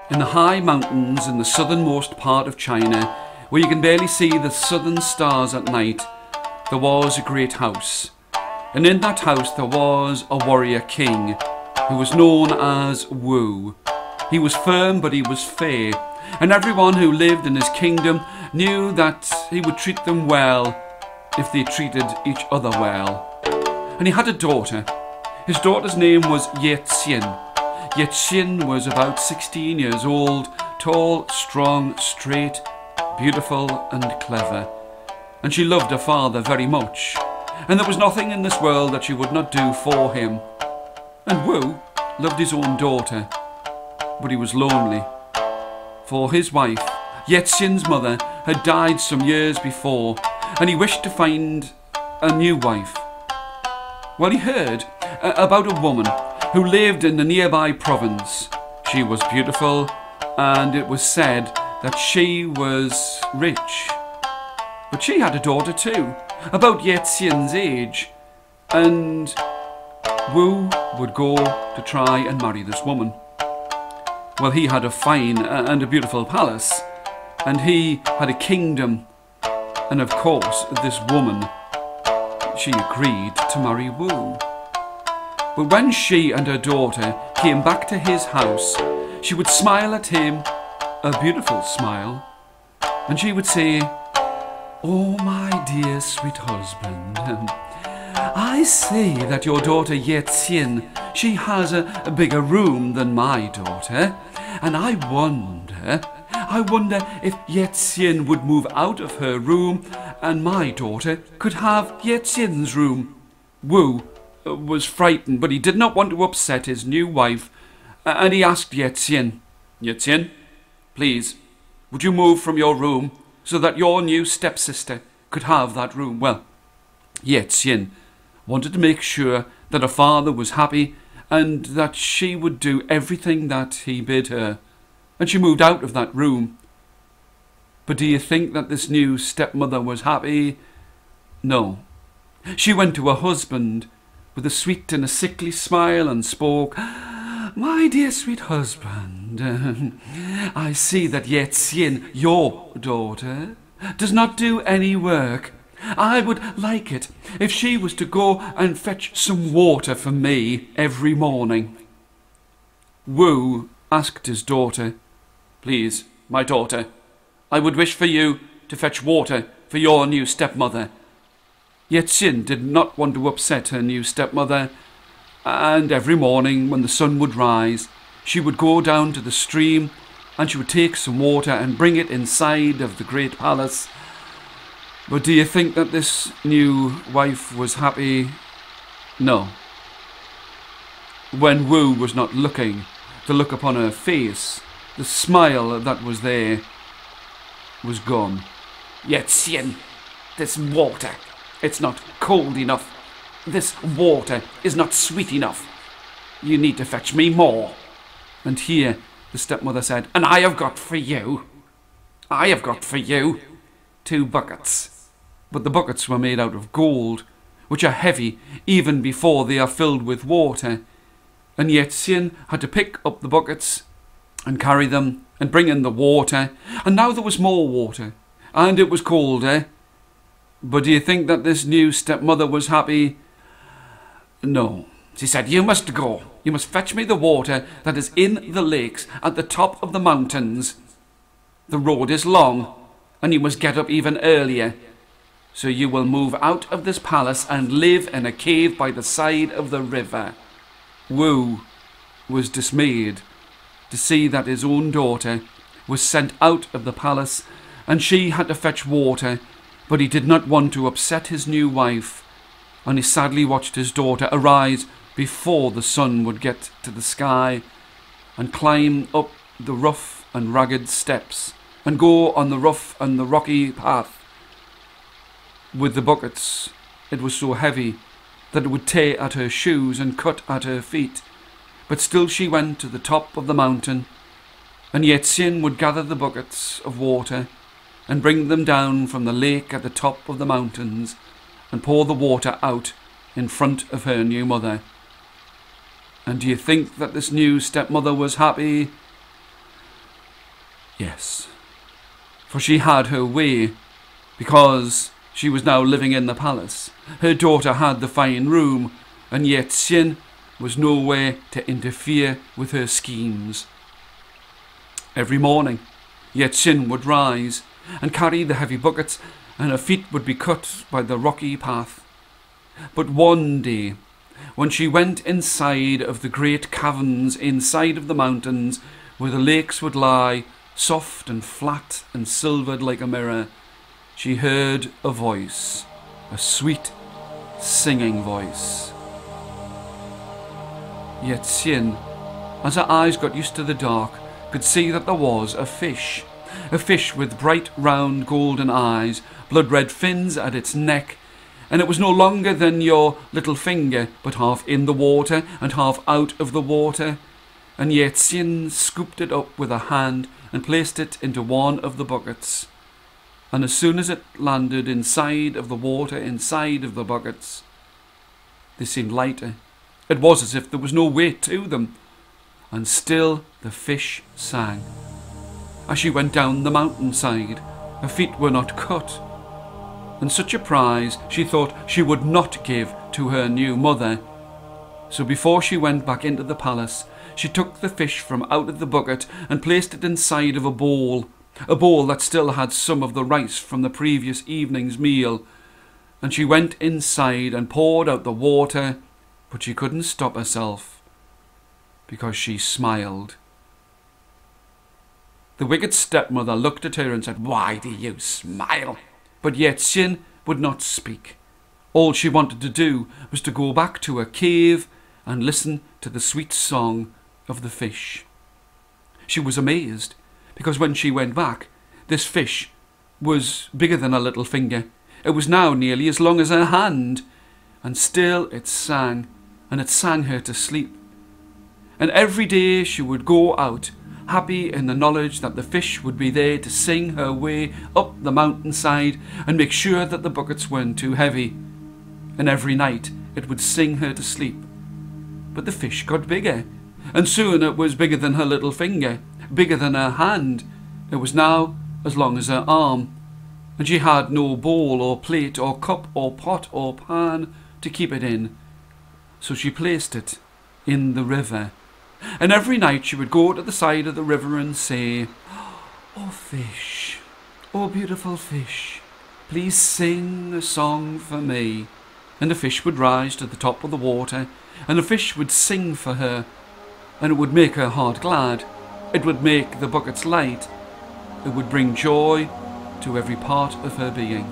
In the high mountains in the southernmost part of China, where you can barely see the southern stars at night, there was a great house. And in that house there was a warrior king, who was known as Wu. He was firm, but he was fair, and everyone who lived in his kingdom knew that he would treat them well if they treated each other well. And he had a daughter. His daughter's name was Yehtsin. Yehtsin was about 16 years old, tall, strong, straight, beautiful and clever. And she loved her father very much, and there was nothing in this world that she would not do for him. And Wu loved his own daughter, but he was lonely. For his wife, Yehtsin's mother, had died some years before, and he wished to find a new wife. Well, he heard about a woman who lived in the nearby province. She was beautiful, and it was said that she was rich. But she had a daughter too, about Yehtsin's age, and Wu would go to try and marry this woman. Well, he had a fine and a beautiful palace, and he had a kingdom, and of course this woman, she agreed to marry Wu. But when she and her daughter came back to his house, she would smile at him, a beautiful smile, and she would say, "Oh, my dear sweet husband, I see that your daughter Yehtsin, she has a bigger room than my daughter, and I wonder if Yehtsin would move out of her room and my daughter could have Yehtsin's room." Wu was frightened, but he did not want to upset his new wife, and he asked Yehtsin, "Yehtsin, please, would you move from your room so that your new stepsister could have that room?" Well, Yehtsin wanted to make sure that her father was happy and that she would do everything that he bid her, and she moved out of that room. But do you think that this new stepmother was happy? No. She went to her husband with a sweet and a sickly smile and spoke, "My dear sweet husband, I see that Yehtsin, your daughter, does not do any work. I would like it if she was to go and fetch some water for me every morning." Wu asked his daughter, "Please, my daughter, I would wish for you to fetch water for your new stepmother." Yehtsin did not want to upset her new stepmother, and every morning when the sun would rise, she would go down to the stream and she would take some water and bring it inside of the great palace. But do you think that this new wife was happy? No. When Wu was not looking, the look upon her face, the smile that was there, was gone. "Yehtsin, this water, it's not cold enough. This water is not sweet enough. You need to fetch me more." And here the stepmother said, "And I have got for you 2 buckets. But the buckets were made out of gold, which are heavy even before they are filled with water. And Yehtsin had to pick up the buckets and carry them and bring in the water. And now there was more water, and it was colder. But do you think that this new stepmother was happy? No. She said, "You must go. You must fetch me the water that is in the lakes at the top of the mountains. The road is long, and you must get up even earlier. So you will move out of this palace and live in a cave by the side of the river." Wu was dismayed to see that his own daughter was sent out of the palace and she had to fetch water, but he did not want to upset his new wife, and he sadly watched his daughter arise before the sun would get to the sky and climb up the rough and ragged steps and go on the rough and the rocky path. With the buckets, it was so heavy that it would tear at her shoes and cut at her feet, but still she went to the top of the mountain, and Yehtsin would gather the buckets of water and bring them down from the lake at the top of the mountains and pour the water out in front of her new mother. And do you think that this new stepmother was happy? Yes, for she had her way, because she was now living in the palace. Her daughter had the fine room, and Yehtsin was nowhere to interfere with her schemes. Every morning, Yehtsin would rise and carry the heavy buckets, and her feet would be cut by the rocky path. But one day, when she went inside of the great caverns inside of the mountains, where the lakes would lie, soft and flat and silvered like a mirror, she heard a voice, a sweet, singing voice. Yehtsin, as her eyes got used to the dark, could see that there was a fish with bright round golden eyes, blood-red fins at its neck, and it was no longer than your little finger, but half in the water and half out of the water. And Yehtsin scooped it up with her hand and placed it into one of the buckets. And as soon as it landed inside of the water, inside of the buckets, they seemed lighter. It was as if there was no weight to them. And still the fish sang. As she went down the mountainside, her feet were not cut. And such a prize she thought she would not give to her new mother. So before she went back into the palace, she took the fish from out of the bucket and placed it inside of a bowl that still had some of the rice from the previous evening's meal. And she went inside and poured out the water, but she couldn't stop herself, because she smiled. The wicked stepmother looked at her and said, "Why do you smile?" But Yehtsin would not speak. All she wanted to do was to go back to her cave and listen to the sweet song of the fish. She was amazed, because when she went back, this fish was bigger than her little finger. It was now nearly as long as her hand, and still it sang, and it sang her to sleep. And every day she would go out, happy in the knowledge that the fish would be there to sing her way up the mountainside and make sure that the buckets weren't too heavy. And every night it would sing her to sleep. But the fish got bigger, and soon it was bigger than her little finger, bigger than her hand. It was now as long as her arm, and she had no bowl or plate or cup or pot or pan to keep it in. So she placed it in the river. And every night she would go to the side of the river and say, "Oh fish, oh beautiful fish, please sing a song for me." And the fish would rise to the top of the water, and the fish would sing for her, and it would make her heart glad. It would make the buckets light. It would bring joy to every part of her being.